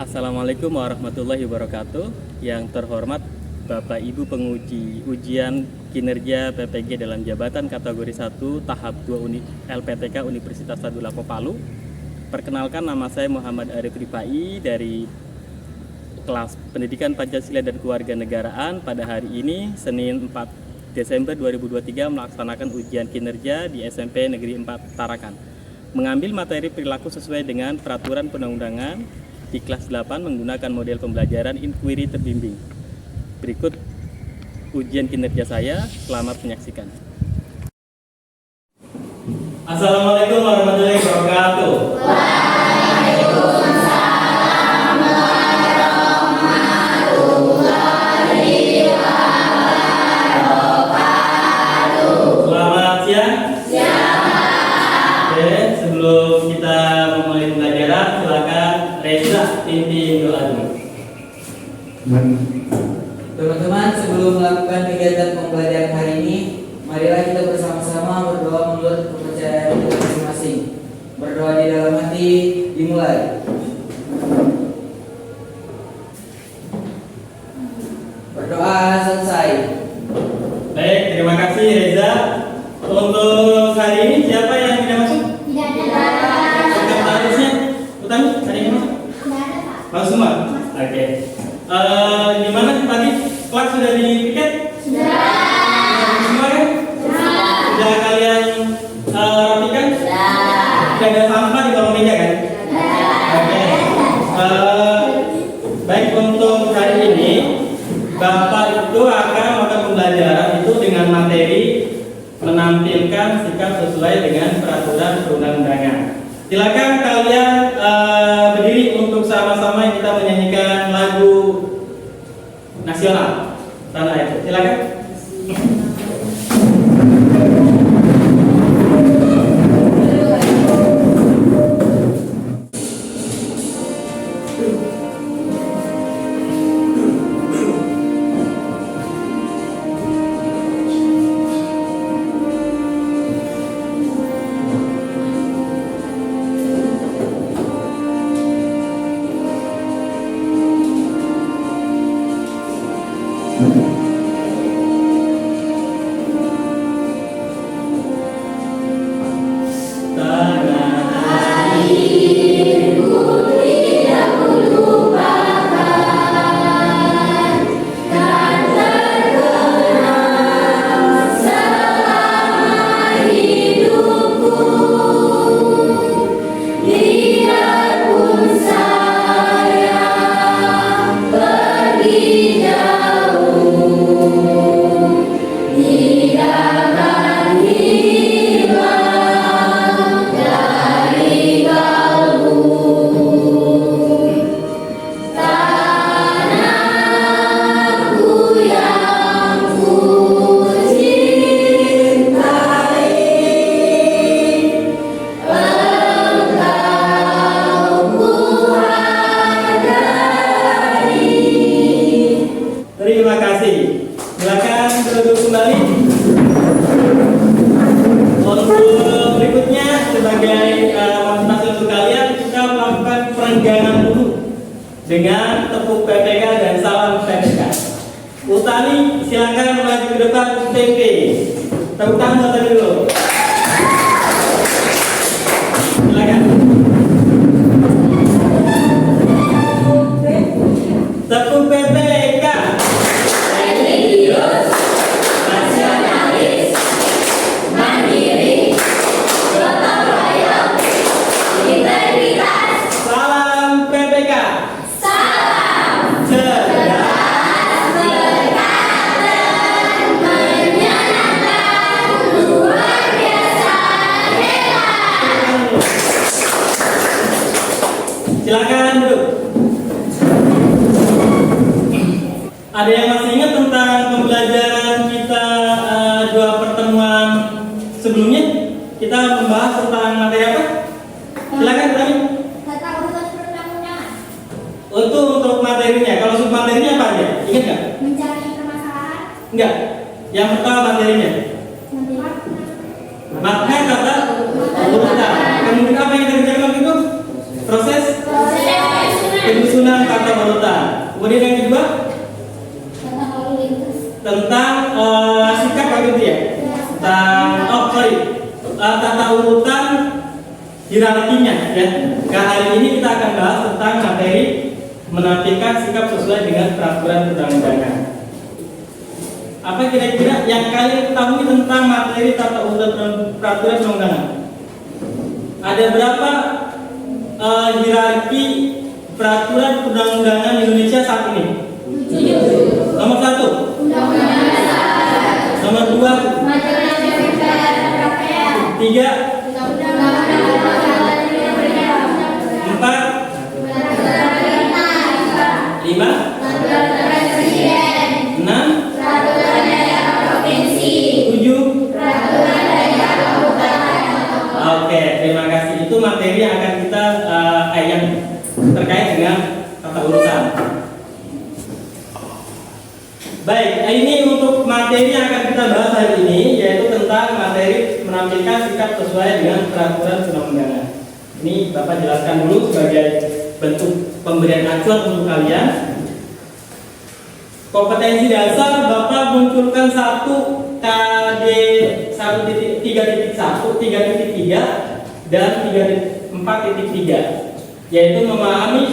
Assalamualaikum warahmatullahi wabarakatuh. Yang terhormat Bapak Ibu penguji ujian kinerja PPG dalam jabatan kategori 1 tahap 2 LPTK Universitas Tadulako Palu. Perkenalkan, nama saya Muhammad Arif Rifai dari kelas Pendidikan Pancasila dan Kewarganegaraan. Pada hari ini Senin 4 Desember 2023 melaksanakan ujian kinerja di SMP Negeri 4 Tarakan. Mengambil materi perilaku sesuai dengan peraturan perundang-undangan di kelas 8 menggunakan model pembelajaran inquiry terbimbing. Berikut ujian kinerja saya, selamat menyaksikan. Assalamualaikum warahmatullahi wabarakatuh. Waalaikumsalam warahmatullahi wabarakatuh. Selamat siang. Oke, sebelum kita memulai pembelajaran, silakan Reza pimpin doa dulu. Teman-teman, sebelum melakukan kegiatan pembelajaran hari ini, marilah kita bersama-sama berdoa menurut kepercayaan kita masing-masing. Berdoa di dalam hati, dimulai. Berdoa selesai. Baik, terima kasih Reza. Untuk hari ini siapa yang tidak masuk? Sekretarisnya, Utami, hari ini masuk? Masuk semua? Oke. Gimana tadi? Kelas sudah dipiket? Sudah semua kan? Sudah kalian rapikan? Tidak ada sampah di bawah meja kan? Oke. Baik, untuk hari ini Bapak itu akan melakukan pembelajaran itu dengan materi menampilkan sikap sesuai dengan peraturan perundang-undangan. Silakan kalian berdiri untuk sama-sama kita menyanyikan lagu nasional tanah air. Silakan. Terima kasih. Silakan duduk kembali. Untuk berikutnya sebagai motivasi untuk kalian, kita melakukan perenggangan dulu dengan tepuk PPK dan salam PPK. Utami, silakan maju ke depan TP. Tepuk tangan dulu. Silakan. Tepuk PPK. Nasionalis, mandiri, gotong royong, integritas, Salam PPK. salam Cerdas, berkarakter, menyenangkan, luar biasa, hebat. Silakan duduk. Ada yang masih ingat tentang pembelajaran kita dua pertemuan sebelumnya? Kita membahas tentang materi apa? Silakan Tami. Tata urutan perundang-undangan, Untuk materinya, kalau sub materinya apa aja? Ingat nggak? mencari permasalahan, Enggak. Yang pertama materinya. Makna kata urutan. Kemudian apa yang kita kerjakan itu? Proses penyusunan tata urutan hierarkinya ya. Nah, hari ini kita akan bahas tentang materi menampilkan sikap sesuai dengan peraturan perundang-undangan. Apa kira-kira yang kalian ketahui tentang materi tata urutan peraturan perundang-undangan? Ada berapa hierarki peraturan perundang-undangan Indonesia saat ini? 7. Nomor 1, Undang-Undang Dasar. nomor 2, Majelis Dpr RI. 3, Undang-Undang Dasar. 4, 5, Peraturan Presiden. 6, Peraturan daerah provinsi. 7. Peraturan daerah kabupaten. Oke, terima kasih. Itu materi yang akan kita yang terkait dengan tata urutan. Baik, ini untuk materi yang akan kita bahas hari ini, yaitu tentang materi menampilkan sikap sesuai dengan peraturan perundang-undangan. Ini Bapak jelaskan dulu sebagai bentuk pemberian acuan untuk kalian. Kompetensi dasar Bapak munculkan 1 KD 1.3.1, 3.3 dan 4.3, yaitu memahami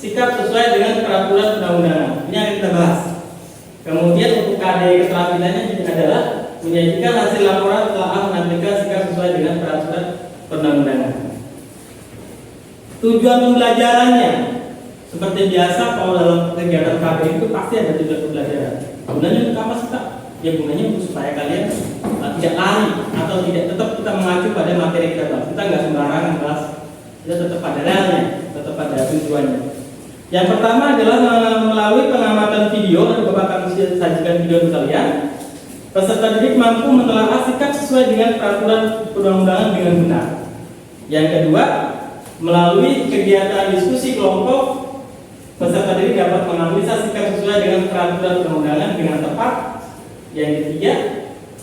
sikap sesuai dengan peraturan perundang-undangan. Ini yang kita bahas. Kemudian untuk KD keterampilannya adalah menyajikan hasil laporan telah menampilkan sikap sesuai dengan peraturan perundang-undangan. Tujuan pembelajarannya seperti biasa, kalau dalam kegiatan KB itu pasti ada tujuan pembelajaran. Gunanya untuk apa sih Pak? Ya gunanya untuk supaya kalian tidak lari atau tidak tetap kita mengacu pada materi kita bahas. Kita nggak sembarangan bahas, kita tetap pada realnya, tetap pada tujuannya. Yang pertama adalah melalui pengamatan video, dan Bapak akan sajikan video untuk kalian. Peserta didik mampu menelaah sikap sesuai dengan peraturan perundang-undangan dengan benar. Yang kedua, melalui kegiatan diskusi kelompok, peserta didik dapat menganalisa sikap sesuai dengan peraturan perundang-undangan dengan tepat. Yang ketiga,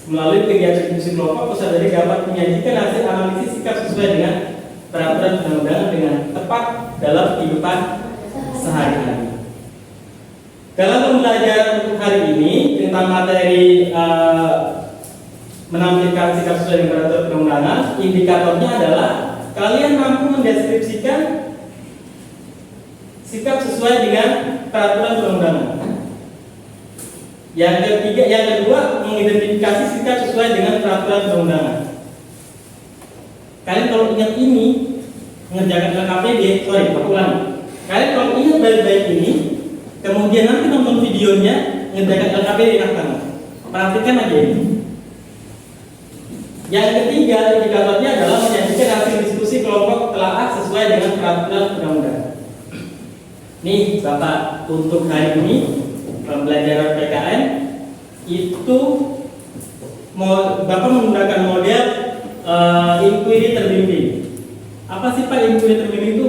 melalui kegiatan diskusi kelompok, peserta didik dapat menyajikan hasil analisis sikap sesuai dengan peraturan perundang-undangan dengan tepat dalam kehidupan sehari-hari. Dalam pembelajaran untuk hari ini tentang materi menampilkan sikap sesuai dengan peraturan perundang-undangan, indikatornya adalah kalian mampu mendeskripsikan sikap sesuai dengan peraturan perundang-undangan. Yang kedua, mengidentifikasi sikap sesuai dengan peraturan perundang-undangan. Kalian kalau ingat ini mengerjakan LKPD, aku ulangi. Kalian kalau ingat baik-baik ini, kemudian nanti nonton videonya mengerjakan LKPD enak. Perhatikan aja ini. Yang ketiga, indikatornya adalah menyajikan hasil diskusi kelompok telaah sesuai dengan peraturan perundang-undangan. Nih, Bapak untuk hari ini pembelajaran PKN itu Bapak menggunakan model inquiry terbimbing. Apa sih Pak inquiry terbimbing itu?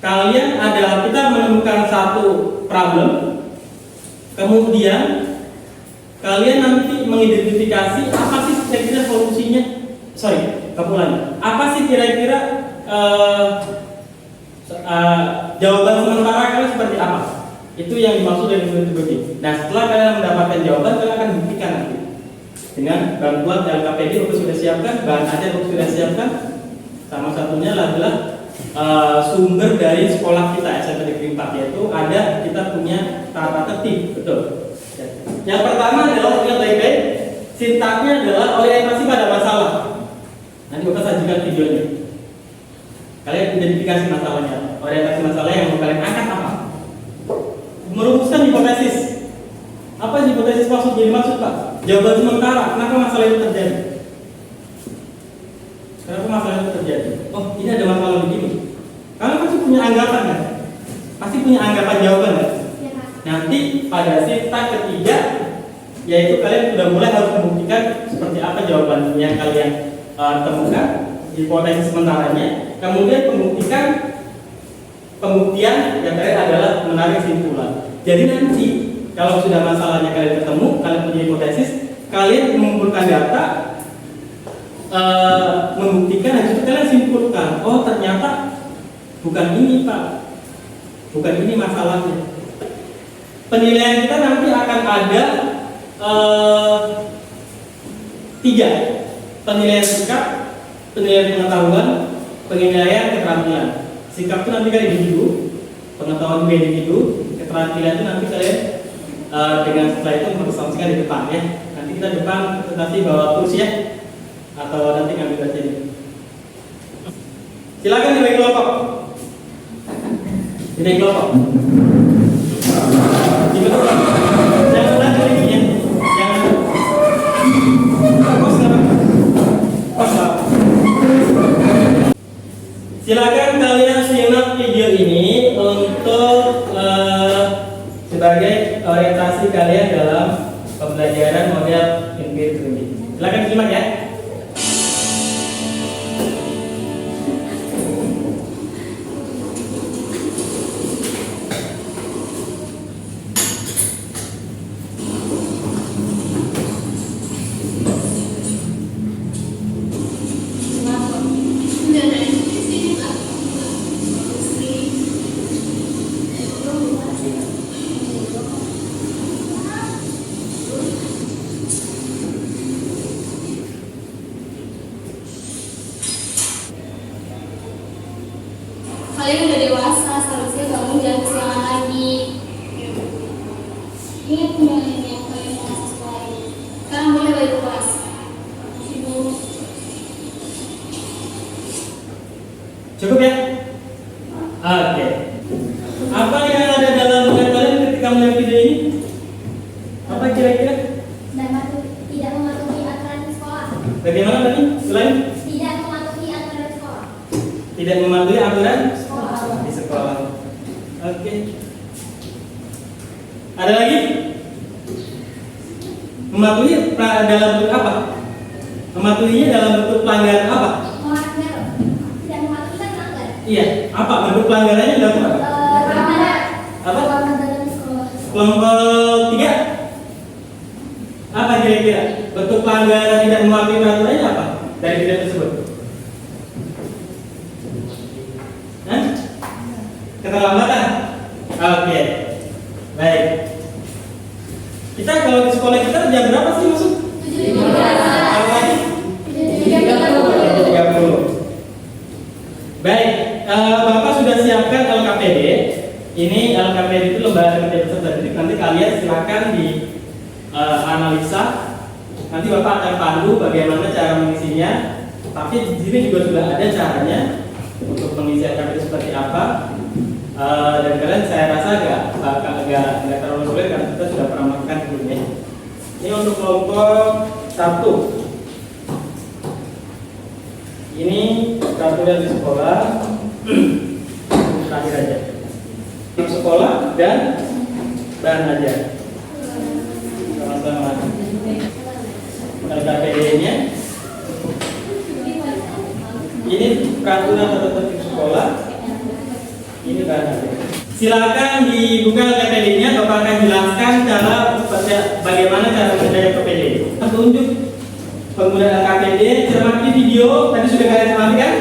Kita menemukan satu problem, kemudian kalian nanti mengidentifikasi apa sih kira-kira solusinya. Apa sih kira-kira jawaban sementara kalian seperti apa? Itu yang dimaksud dari inquiry. Nah, setelah kalian mendapatkan jawaban, kalian akan buktikan nanti dengan bantuan LKPD yang sudah siapkan, bahan ajar yang sudah siapkan. Sama satunya adalah sumber dari sekolah kita SMP Negeri 4, yaitu ada kita punya tata tertib, betul. Yang pertama adalah ingat baik-baik, sintaknya adalah orientasi pada masalah. Nanti Bapak sajikan videonya. Kalian identifikasi masalahnya, orientasi masalah yang mau kalian angkat apa? Merumuskan hipotesis. Apa hipotesis maksud Pak? Jawaban sementara. Kenapa masalah itu terjadi? Kenapa masalah itu terjadi? Oh, ini ada masalah begini. Kalian pasti punya anggapan kan? Pasti punya anggapan jawaban kan? Nanti pada sintak ketiga, yaitu kalian sudah mulai harus membuktikan seperti apa jawaban yang kalian temukan, hipotesis sementaranya. Kemudian pembuktian yang terakhir adalah menarik kesimpulan. Jadi nanti kalau sudah masalahnya kalian ketemu, kalian punya hipotesis, kalian mengumpulkan data, membuktikan, habis itu kalian simpulkan, oh ternyata bukan ini Pak, bukan ini masalahnya. Penilaian kita nanti akan ada 3. penilaian sikap, penilaian pengetahuan, penilaian keterampilan. Sikap itu nanti kan individu, pengetahuan juga individu, keterampilan itu nanti kalian dengan setelah itu mempresentasikan di depan ya. Nanti kita depan presentasi bawa tulis ya, atau nanti ngambil baca ini. Silakan dibagi kelompok. Dibagi kelompok. Jangan lagi ya. Jangan. Silakan kalian simak video ini untuk sebagai orientasi kalian dalam pembelajaran model empirik ini. Silakan simak ya. Kalian udah dewasa, seharusnya kamu jangan kesiangan lagi. Ingat kembali yang kalian mau sekolah ini. Sekarang boleh balik kelas. Ibu. Cukup ya? Oke. Apa yang ada dalam benak kalian ketika melihat video ini? Apa kira-kira? Tidak mematuhi aturan sekolah. Bagaimana tadi? Selain Tidak mematuhi aturan sekolah. tidak mematuhi aturan Sekolah. di sekolah. Oke. Ada lagi? Mematuhi dalam bentuk apa? Mematuhinya dalam bentuk pelanggaran apa? Melanggar. Tidak mematuhi kan melanggar. Iya. Apa bentuk pelanggarannya dalam apa? Pelanggaran. Apa? Pelanggaran dalam sekolah. Kelompok 3. Apa kira-kira? Bentuk pelanggaran tidak mematuhi peraturannya apa? Dari video tersebut. Hah? Keterlambatan? Oke. Baik. Kita kalau di sekolah kita jam berapa sih masuk? 7.30. Lagi? 30. Baik. Bapak sudah siapkan LKPD. Ini LKPD itu lembaga kerja peserta didik. Nanti kalian silakan di analisa. Nanti Bapak akan pandu bagaimana cara mengisinya. Tapi di sini juga sudah ada caranya untuk mengisi LKPD seperti apa. Dan kalian saya rasa agak terlalu sulit karena kita sudah pernah melakukan sebelumnya. Ini untuk kelompok 1. Ini peraturan di sekolah. Terakhir aja. Sekolah dan bahan ajar. Sama-sama. LKPD-nya. Ini peraturan atau tertib sekolah. Ini bahan ajar. Silakan dibuka LKPD-nya. Bapak akan jelaskan cara bagaimana cara mengerjakan LKPD. Tunjuk penggunaan LKPD, cermati video tadi sudah kalian cermati kan?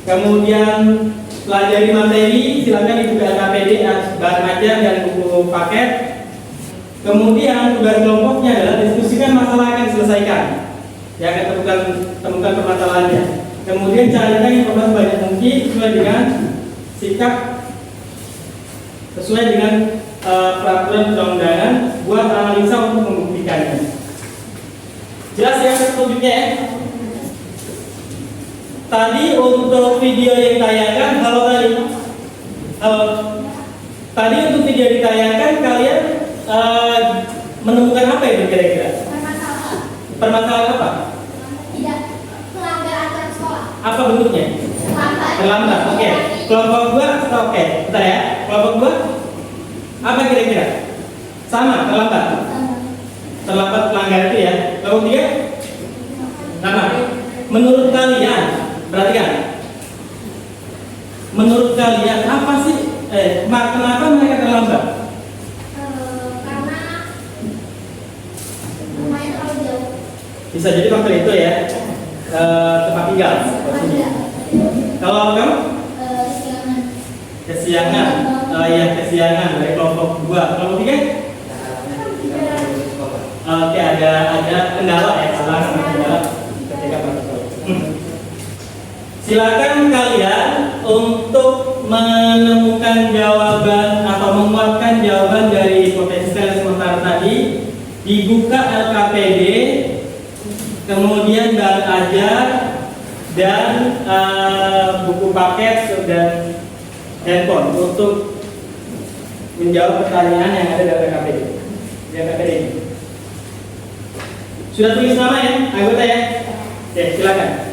Kemudian pelajari materi, silakan dibuka LKPD, bahan ajar dan buku paket. Kemudian tugas kelompoknya adalah diskusikan masalah yang akan diselesaikan. Ya, akan temukan permasalahannya. Kemudian carikan informasi banyak mungkin sesuai dengan sikap, sesuai dengan peraturan perundang-undangan, buat analisa untuk membuktikannya. Jelas ya petunjuknya ya. Tadi untuk video yang ditayangkan, halo tadi. Halo. Tadi untuk video yang ditayangkan kalian menemukan apa itu kira-kira? Permasalahan apa? Tidak melanggar aturan sekolah. Apa bentuknya? Terlambat. Oke. Kelompok 2 oke. Bentar ya. Kelompok 2 apa kira-kira? Sama, terlambat. Terlambat pelanggar itu ya. Kelompok 3 sama. Menurut kalian, perhatikan. Menurut kalian apa sih? Kenapa mereka terlambat? Karena rumahnya terlalu jauh. Bisa jadi faktor itu ya. Tempat tinggal. Kalau kamu? Kesiangan. Ya kesiangan dari kelompok 2. Kelompok 3? Oke, ada kendala ya, kendala ketika Silakan kalian untuk menemukan jawaban atau menguatkan jawaban dari hipotesis kalian sementara tadi. Dibuka LKPD, kemudian dan ajar dan buku paket dan handphone untuk menjawab pertanyaan yang ada dalam LKPD. Di LKPD ini. Sudah tulis nama ya, anggota ya? Oke, silakan.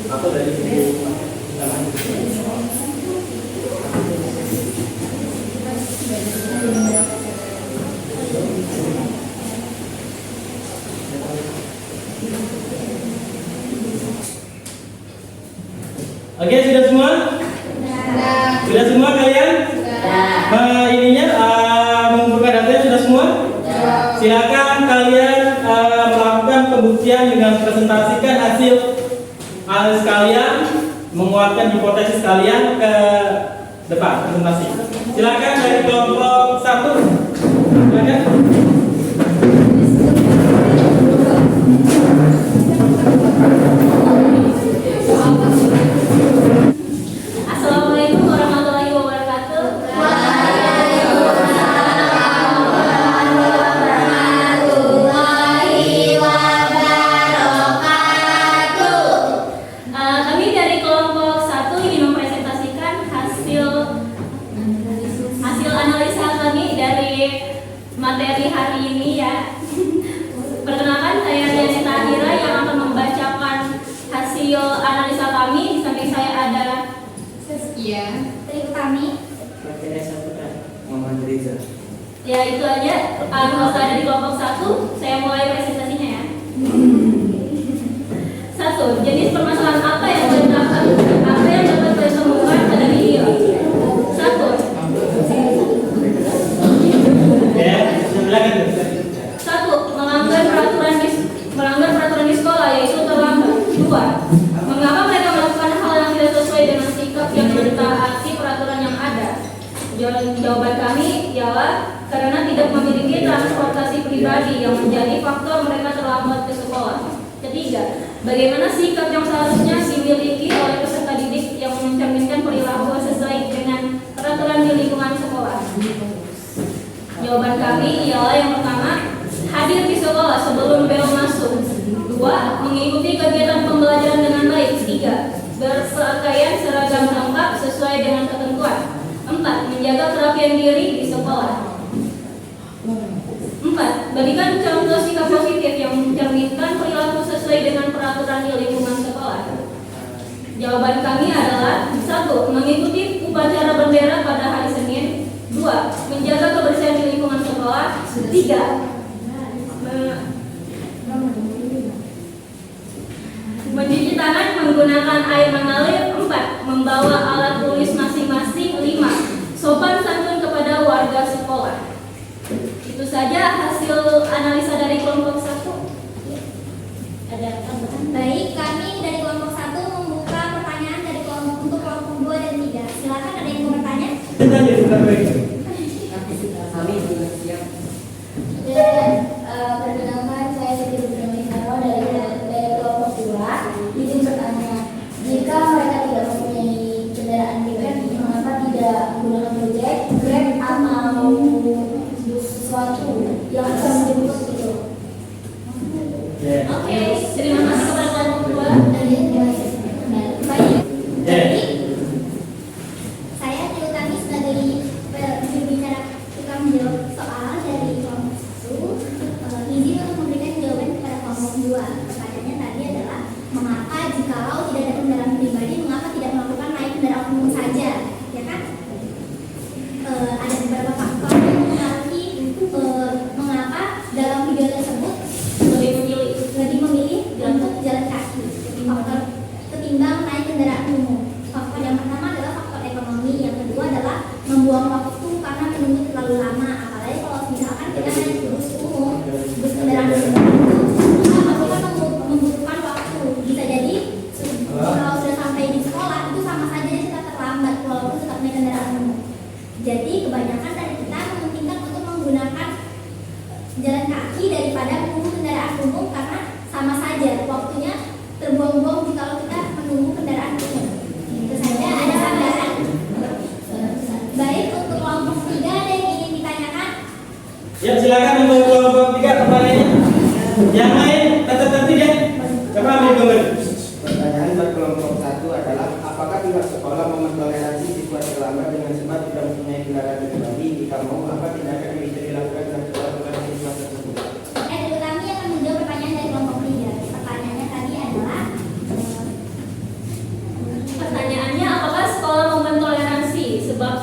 Atau dari buku Oke, sudah semua? Sudah semua kalian? Ininya mengumpulkan datanya sudah semua? Silakan kalian melakukan pembuktian dengan presentasikan hasil analis kalian, menguatkan hipotesis kalian ke depan presentasi. Silakan dari kelompok 1. Silakan. Assalamualaikum warahmatullahi wabarakatuh. Kami dari kelompok 1 ingin mempresentasikan hasil analisa kami dari materi hari ini ya. Perkenalkan, saya Dianita Tahira yang akan membacakan hasil analisa kami. Di samping saya ada Saskia, Trikutami, Muhammad Riza. ya itu aja anggota dari kelompok 1. Saya mulai presentasinya ya. 1. Jenis permasalahan apa yang dapat ditemukan pada video? 1. Ya, silakan. 1. Melanggar peraturan di sekolah, yaitu terlambat. 2. Mengapa mereka melakukan hal yang tidak sesuai dengan sikap yang mentaati peraturan yang ada? Jawaban kami ialah karena tidak memiliki transportasi pribadi yang menjadi faktor mereka terlambat ke sekolah. 3. Bagaimana sikap yang seharusnya dimiliki oleh peserta didik yang mencerminkan perilaku sesuai dengan peraturan di lingkungan sekolah? Jawaban kami ialah yang pertama, hadir di sekolah sebelum bel masuk. 2. Mengikuti kegiatan pembelajaran dengan baik. 3. Berpakaian seragam lengkap sesuai dengan ketentuan. 4. Menjaga kerapian diri di sekolah. 4. Berikan contoh sikap positif yang mencerminkan perilaku sesuai dengan peraturan di lingkungan sekolah. Jawaban kami adalah 1. Mengikuti upacara bendera pada hari Senin. 2. Menjaga kebersihan di lingkungan sekolah. 3. Mencuci tangan menggunakan air mengalir. 4. Membawa alat tulis masing-masing. 5. Sopan santun kepada warga sekolah. Itu saja hasil analisa dari kelompok 1. Ada tambahan? baik, kami dari kelompok 1 membuka pertanyaan dari untuk kelompok 2 dan 3. Silakan, ada yang mau bertanya? Kami sudah siap. Perkenalkan, saya Siti Rubianto dari kelompok 2. Izin bertanya, jika mereka tidak mempunyai kendaraan pribadi, mengapa tidak menggunakan Gojek, Grab, atau sesuatu yang bisa menjemput itu? Oke, terima kasih kepada kelompok 2. Baik, jadi saya Trikutami sebagai daripada menunggu kendaraan umum karena sama saja waktunya terbuang-buang kalau kita menunggu kendaraan umum. Itu saja. Ada tambahan? Baik, untuk kelompok 3 ada yang ingin ditanyakan? Ya, silakan untuk kelompok 3 pertanyaannya. Yang lain tetap tertib ya. Coba ambil gambar. Pertanyaan buat kelompok 1 adalah apakah pihak sekolah mau mentoleransi siswa terlambat dengan sebab tidak mempunyai kendaraan pribadi? Jika mau, apa tindakan yang bisa dilakukan dengan sekolah kepada siswa tersebut? Ibu Tami akan menjawab pertanyaan dari kelompok 3. Pertanyaannya tadi adalah Pertanyaannya, apakah sekolah mau mentoleransi sebab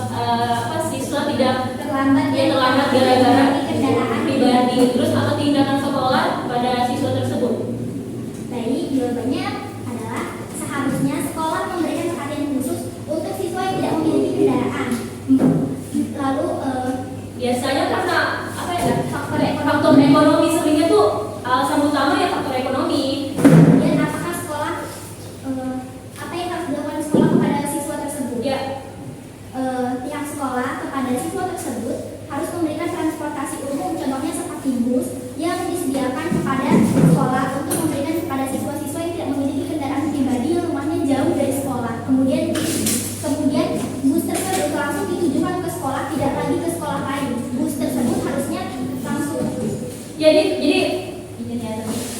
siswa tidak terlambat gara-gara kendaraan pribadi, terus apa tindakan sekolah pada siswa tersebut? Baik, jawabannya adalah seharusnya sekolah memberikan perhatian khusus untuk siswa yang tidak memiliki kendaraan. Lalu Biasanya karena faktor ekonomi, seringnya tuh alasan utama ya faktor ekonomi. kemudian apakah sekolah apa yang harus dilakukan sekolah kepada siswa tersebut? Ya, Pihak sekolah kepada siswa tersebut harus memberikan transportasi umum, contohnya seperti bus yang disediakan kepada sekolah untuk memberikan kepada siswa-siswa yang tidak memiliki kendaraan pribadi yang rumahnya jauh dari sekolah. Kemudian bus tersebut langsung ditujukan ke sekolah, tidak lagi ke sekolah lain. Bus tersebut harusnya langsung.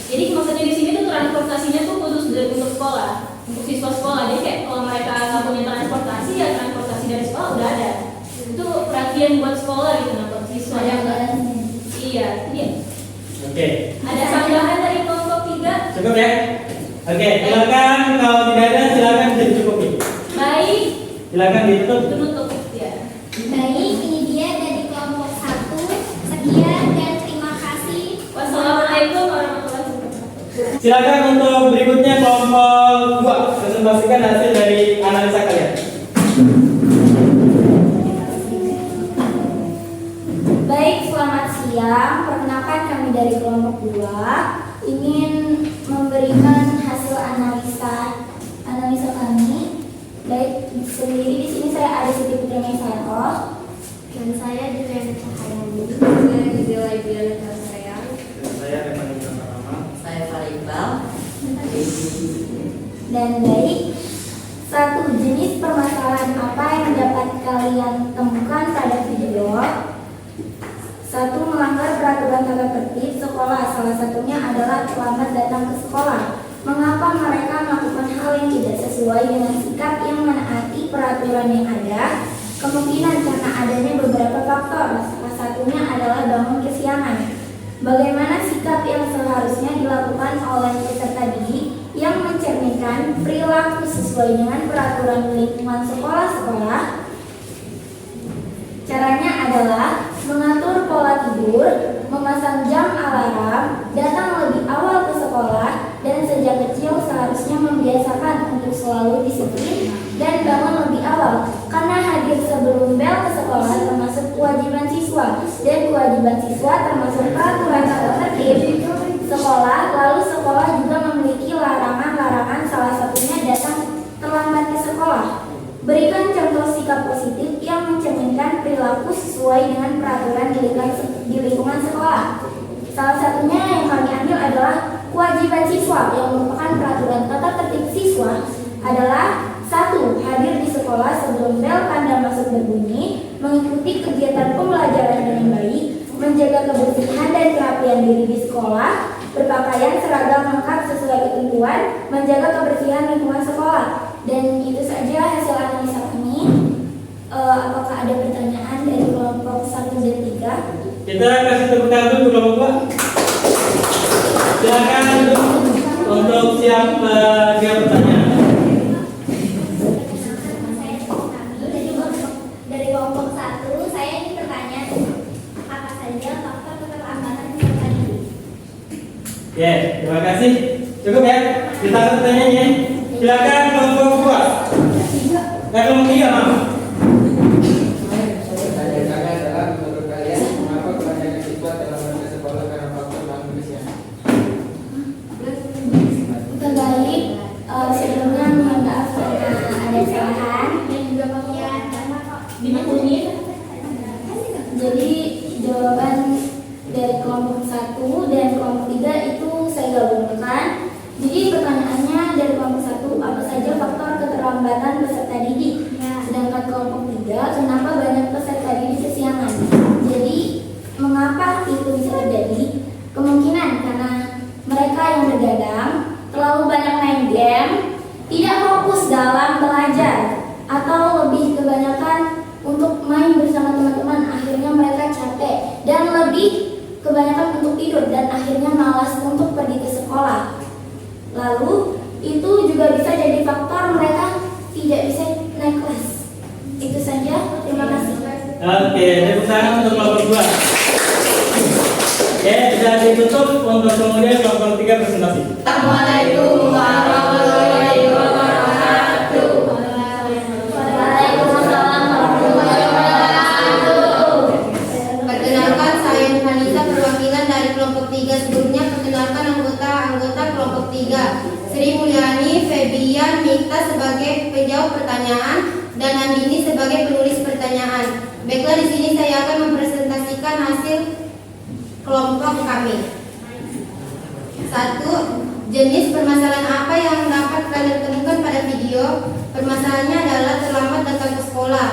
jadi maksudnya di sini tuh transportasinya tuh khusus untuk sekolah, untuk siswa sekolah. Jadi kayak kalau mereka nggak punya transportasi, ya transportasi dari sekolah udah ada. Itu perhatian buat sekolah gitu, nah buat siswa yang iya. Oke. Ada tambahan dari kelompok 3? Cukup ya? Oke, silakan kalau tidak ada silakan dicukupi. Baik, Silakan ditutup. tutup ya. Baik, ini dia dari kelompok 1. Sekian dan terima kasih. Wassalamualaikum warahmatullahi wabarakatuh. Silakan untuk berikutnya kelompok 2 presentasikan hasil dari analisa kalian. Baik, selamat siang. Perkenalkan kami dari kelompok 2 ingin memberikan hasil analisa kami. Baik, sendiri di sini saya ada Siti Putri Mesaroh dan saya Juliana Cahyani. Saya Gisela Ibiana Kasayang. Saya Reman Ibn Rahman. Saya Faribal. Dan baik, satu jenis permasalahan apa yang dapat kalian temukan pada video? 1. Melanggar peraturan tata tertib sekolah, salah satunya adalah terlambat datang ke sekolah. Mengapa mereka melakukan hal yang tidak sesuai dengan sikap yang menaati peraturan yang ada? Kemungkinan karena adanya beberapa faktor, salah satunya adalah bangun kesiangan. Bagaimana sikap yang seharusnya dilakukan oleh peserta didik yang mencerminkan perilaku sesuai dengan peraturan lingkungan sekolah-sekolah? Caranya adalah mengatur pola tidur, memasang jam alarm, datang lebih awal ke sekolah, dan sejak kecil seharusnya membiasakan untuk selalu disiplin dan bangun lebih awal. Karena hadir sebelum bel ke sekolah termasuk kewajiban siswa, dan kewajiban siswa termasuk peraturan tata tertib sekolah. Lalu sekolah juga memiliki larangan-larangan, salah satunya datang terlambat ke sekolah. Berikan contoh sikap positif yang mencerminkan perilaku sesuai dengan peraturan di lingkungan sekolah. Salah satunya yang kami ambil adalah kewajiban siswa yang merupakan peraturan tata tertib siswa adalah 1. Hadir di sekolah sebelum bel tanda masuk berbunyi, mengikuti kegiatan pembelajaran dengan baik, menjaga kebersihan dan kerapian diri di sekolah, berpakaian seragam lengkap sesuai ketentuan, menjaga kebersihan lingkungan sekolah. Dan itu saja hasil analisa kami. Apakah ada pertanyaan dari kelompok 1 dan 3? Kita kasih tepuk tangan dulu kelompok 2. Silakan untuk siap dia pertanyaan. Dari kelompok 1, saya ingin bertanya apa saja faktor keterlambatan peserta didik? Ya, terima kasih. Cukup ya. Kita pertanyaannya. Silakan kelompok 2. Kelompok 3, Mam. Pertanyaannya adalah menurut kalian mengapa kebanyakan siswa terlambat ke sekolah karena faktor bangun kesiangan? Baik, sebelumnya mohon maaf karena ada kesalahan dan juga pengulangan Dimaklumi. Jadi jawaban dari kelompok 1 dan ikut dan akhirnya malas untuk pergi ke sekolah. Lalu itu juga bisa jadi faktor mereka tidak bisa naik kelas. Itu saja, terima kasih. Oke, tepuk tangan untuk kelompok 2. Oke, sudah ditutup untuk kemudian kelompok 3 presentasi. Assalamualaikum warahmatullahi wabarakatuh. Waalaikumsalam warahmatullahi wabarakatuh. Perkenalkan, saya Nurhanisa, perwakilan dari kelompok 3. Sebelumnya perkenalkan anggota kelompok 3. Sri Mulyani, Febian, Mita sebagai penjawab pertanyaan dan Andini sebagai penulis pertanyaan. Baiklah, di sini saya akan mempresentasikan hasil kelompok kami. 1. Jenis permasalahan apa yang dapat kalian temukan pada video? Permasalahannya adalah terlambat datang ke sekolah.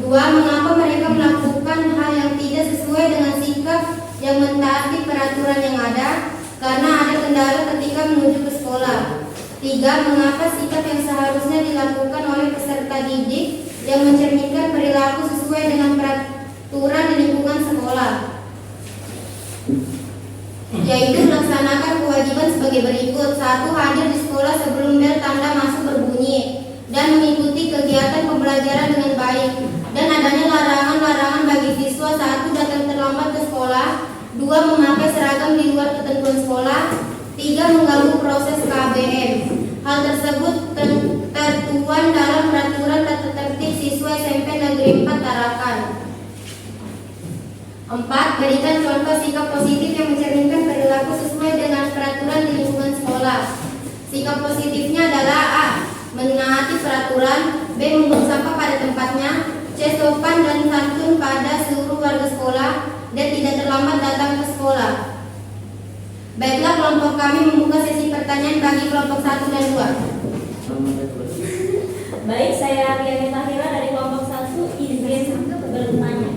2. Mengapa mereka melakukan hal yang tidak sesuai dengan sikap yang mentaati peraturan yang ada? Karena ada kendala ketika menuju ke sekolah. 3. Mengapa sikap yang seharusnya dilakukan oleh peserta didik yang mencerminkan perilaku sesuai dengan peraturan di lingkungan sekolah, yaitu melaksanakan kewajiban sebagai berikut. 1. Hadir di sekolah sebelum bel tanda masuk berbunyi dan mengikuti kegiatan pembelajaran dengan baik, dan adanya larangan-larangan bagi siswa. 1. Datang terlambat ke sekolah. 2. Memakai seragam di luar ketentuan sekolah. 3. Mengganggu proses KBM. Hal tersebut tertuang dalam peraturan tata tertib siswa SMP Negeri 4 Tarakan. 4. Berikan contoh sikap positif yang mencerminkan perilaku sesuai dengan peraturan di lingkungan sekolah. Sikap positifnya adalah A. Menaati peraturan. B. Membuang sampah pada tempatnya. C. Sopan dan santun pada seluruh warga sekolah. D. Tidak terlambat datang ke sekolah. Baiklah, kelompok kami membuka sesi pertanyaan bagi kelompok 1 dan 2. Baik, saya Riani Tahira dari kelompok 1 izin bertanya.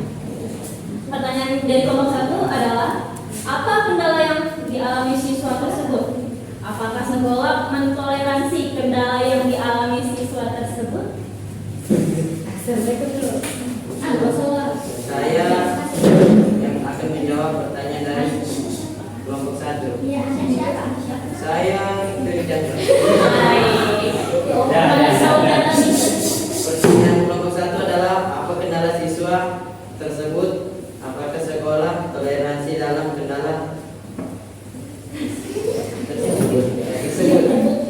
Pertanyaan dari kelompok 1 adalah, apa kendala yang dialami siswa tersebut? Apakah sekolah mentoleransi kendala yang dialami siswa tersebut? Saya yang akan menjawab pertanyaan dari kelompok 1. Saya Christian. Pertanyaan kelompok 1 adalah, apa kendala siswa tersebut? Apakah sekolah toleransi dalam kendala tersebut?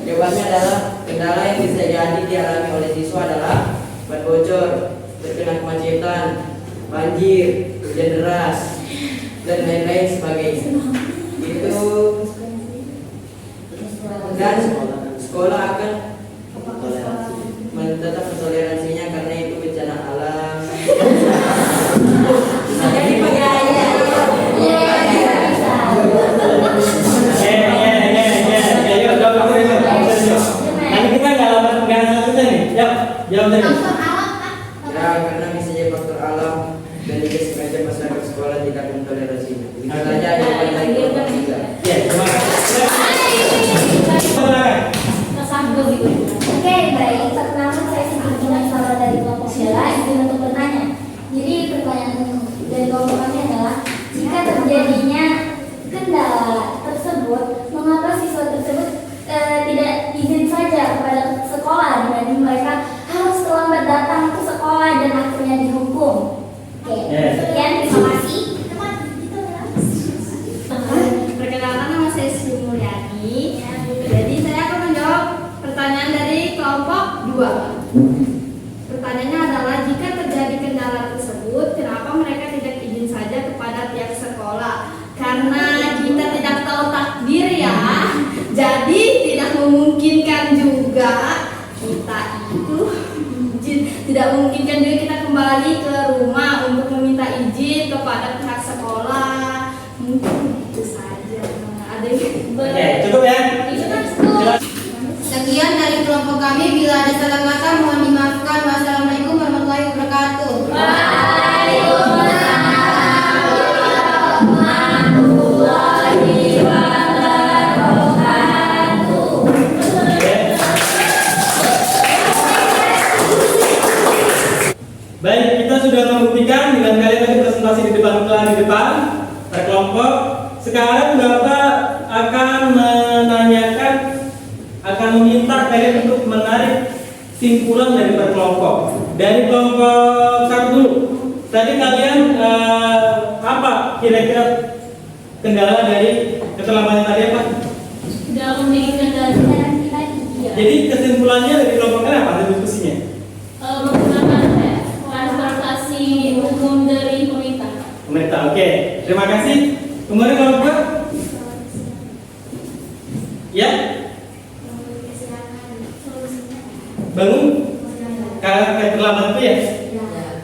Jawabannya adalah, kendala yang bisa jadi dialami oleh siswa adalah ban bocor, terkena kemacetan, banjir, hujan deras, dan lain-lain sebagainya. Itu, dan sekolah akan tetap mentoleransinya karena itu bencana alam. Nanti kita nggak satu nih. Jawab tadi. Ya, karena misalnya faktor alam dan juga sengaja masyarakat sekolah tidak mentoleransinya. Itu saja jawaban dari kelompok 3. Ya, terima kasih. Oke, baik. Pertama saya Siti Gunasara dari kelompok Sela izin untuk bertanya. Jadi pertanyaan dari kelompok kami adalah, jika terjadinya kendala tersebut, mengapa siswa tersebut tidak izin saja kepada sekolah dibanding mereka harus terlambat datang ke sekolah dan akhirnya dihukum? Oke, sekian, terima kasih. Perkenalkan, nama saya Sri Mulyani. Jadi saya akan menjawab pertanyaan dari kelompok 2. Pertanyaannya adalah, jika terjadi kendala tersebut, kenapa mereka tidak izin saja kepada pihak sekolah? Karena kita tidak tahu takdir ya, jadi tidak memungkinkan juga kita itu tidak memungkinkan juga kita kembali ke rumah untuk meminta izin kepada pihak sekolah. Mungkin itu saja. Ada yang Oke, cukup ya. Sekian dari kelompok kami. Bila ada salah kata mohon dimaafkan. Wassalamualaikum warahmatullahi wabarakatuh. Baik, kita sudah membuktikan dengan kalian tadi presentasi di depan terkelompok sekarang Bapak akan menanyakan, akan meminta kalian untuk menarik simpulan dari per kelompok. Dari kelompok 1 dulu. Tadi kalian apa kira-kira kendala dari keterlambatan tadi apa? Dalam mengendalikan kita iya. Jadi kesimpulannya dari kelompok kalian apa dari diskusinya? Menggunakan transportasi umum dari pemerintah. Pemerintah, oke. Terima kasih. Kemudian kalau Bapak? Ya? Bangun? Karena keterlambatan itu ya?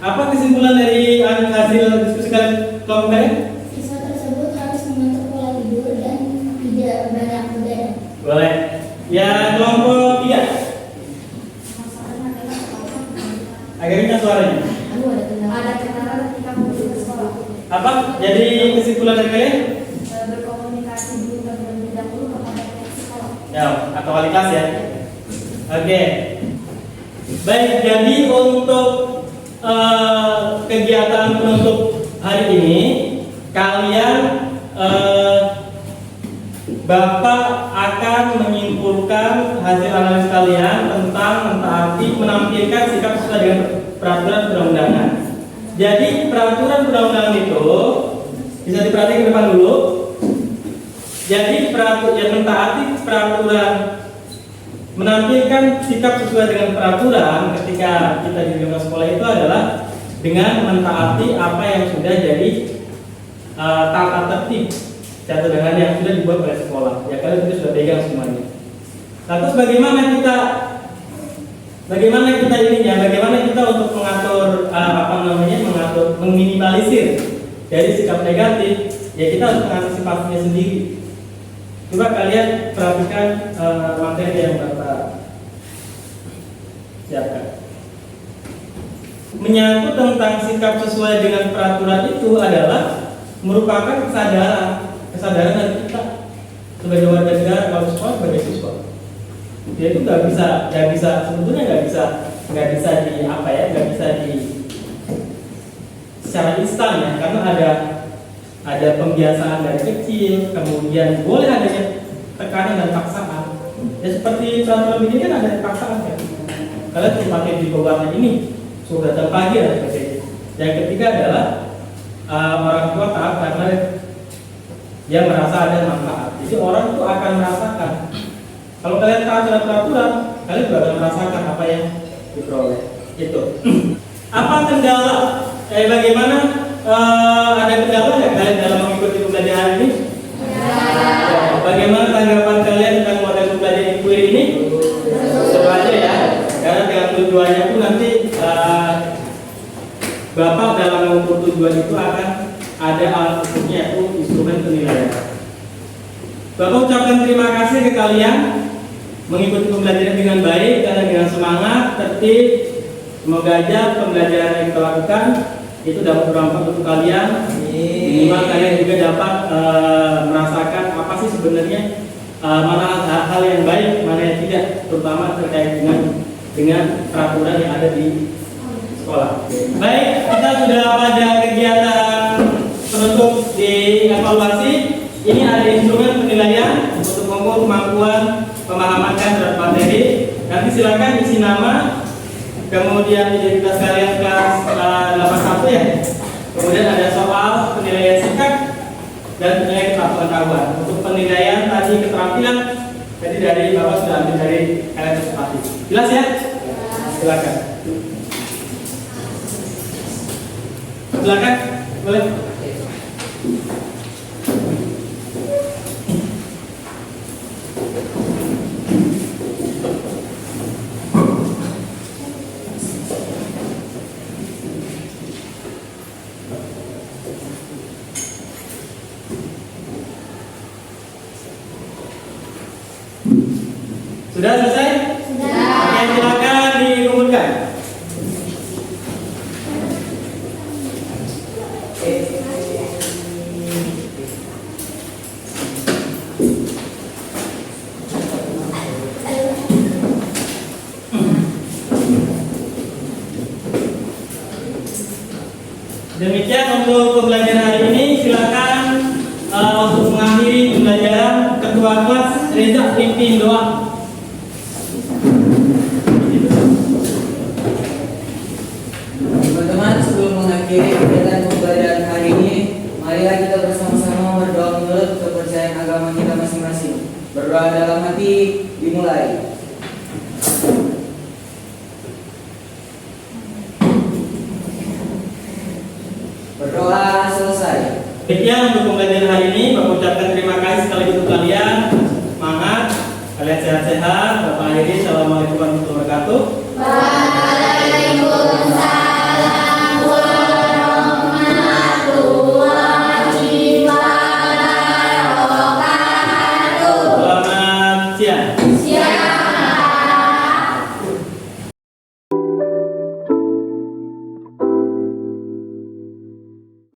Apa kesimpulan dari hasil diskusi kalian kelompok kalian? Siswa tersebut harus mengatur pola tidur dan tidak banyak begadang. Boleh. Ya kelompok 3. Akhirnya suaranya. Ada kendala ketika menuju ke sekolah. Apa? Jadi kesimpulan dari kalian? Berkomunikasi dulu terlebih dahulu kepada pihak sekolah. Ya, atau wali kelas ya. Oke. Baik, jadi untuk kegiatan penutup hari ini kalian Bapak akan menyimpulkan hasil analisis kalian tentang mentaati menampilkan sikap sesuai dengan peraturan perundang-undangan. Jadi peraturan perundang-undangan itu bisa diperhatikan ke depan dulu. Jadi yang mentaati peraturan, menampilkan sikap sesuai dengan peraturan ketika kita di lingkungan sekolah itu adalah dengan mentaati apa yang sudah jadi tata tertib jatuh dengan yang sudah dibuat oleh sekolah. Ya kalian itu sudah pegang semuanya. Terus bagaimana kita untuk mengatur mengatur meminimalisir dari sikap negatif? Ya kita harus mengantisipasinya sendiri. Coba kalian perhatikan materi yang Bapak siapkan. Menyangkut tentang sikap sesuai dengan peraturan itu adalah merupakan kesadaran dari kita sebagai warga negara, kalau sekolah sebagai siswa. Dia itu nggak bisa secara instan ya, karena ada pembiasaan dari kecil, kemudian boleh adanya tekanan dan paksaan. Ya seperti peraturan ini kan ada paksaan kan. Kalian cuma pakai di bawahnya ini, suruh datang pagi dan sebagainya. Yang ketiga adalah orang tua taat karena dia merasa ada manfaat. Jadi orang itu akan merasakan. Kalau kalian taat terhadap peraturan, kalian juga akan merasakan apa yang diperoleh. Itu. Apa kendala? Bagaimana? Ada kendala nggak kalian dalam mengikuti pembelajaran ini? Ya. Bagaimana tanggapan kalian tentang model pembelajaran inquiry ini? Seru aja ya. Karena dengan tujuannya pun nanti Bapak dalam mengukur tujuan itu akan ada alat ukurnya, yaitu instrumen penilaian. Bapak ucapkan terima kasih ke kalian mengikuti pembelajaran dengan baik dan dengan semangat, tertib. Semoga aja pembelajaran yang kita lakukan itu dapat bermanfaat untuk kalian. Minimal kalian juga dapat merasakan apa sih sebenarnya mana hal yang baik, mana yang tidak, terutama terkait dengan peraturan yang ada di sekolah. Baik, kita sudah pada kegiatan penutup di evaluasi. Ini ada instrumen penilaian untuk mengukur kemampuan pemahaman terhadap materi. Nanti silakan isi nama, kemudian identitas kalian kelas 81 ya. Kemudian ada soal penilaian sikap dan penilaian kepengetahuan. Untuk penilaian tadi keterampilan, jadi dari Bapak sudah ambil dari kalian sepati. Jelas ya? Silakan. Silakan, boleh. Sudah selesai? Sudah. Oke, silakan dikumpulkan. Demikian untuk pembelajaran hari ini. Silakan untuk ketua kelas Reza pimpin doa. Teman-teman, sebelum mengakhiri kegiatan pembelajaran hari ini, marilah kita bersama-sama berdoa menurut kepercayaan agama kita masing-masing. Berdoa dalam hati dimulai. Berdoa selesai. Demikian untuk pembelajaran hari ini. Bapak ucapkan terima kasih sekali untuk kalian. Semangat, kalian sehat-sehat. Bapak akhiri. Assalamualaikum warahmatullahi wabarakatuh.